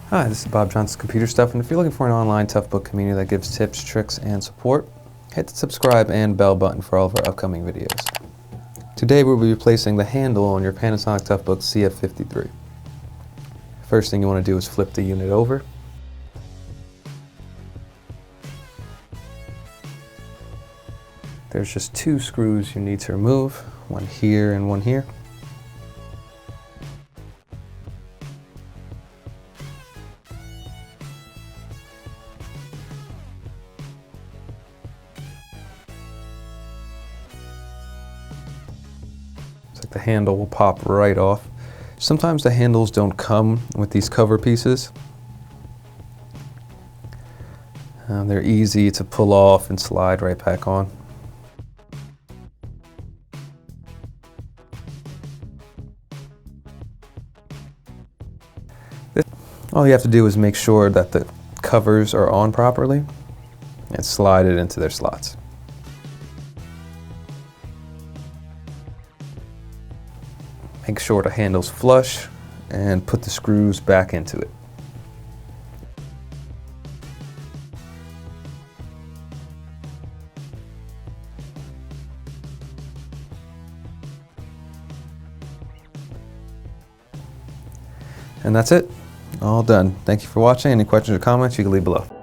Hi, this is Bob Johnson's Computer Stuff, and if you're looking for an online Toughbook community that gives tips, tricks, and support, hit the subscribe and bell button for all of our upcoming videos. Today we'll be replacing the handle on your Panasonic Toughbook CF-53. First thing you want to do is flip the unit over. There's just two screws you need to remove, one here and one here. It's like the handle will pop right off. Sometimes the handles don't come with these cover pieces. They're easy to pull off and slide right back on. All you have to do is make sure that the covers are on properly and slide it into their slots. Make sure the handle's flush and put the screws back into it. And that's it. All done. Thank you for watching. Any questions or comments, you can leave below.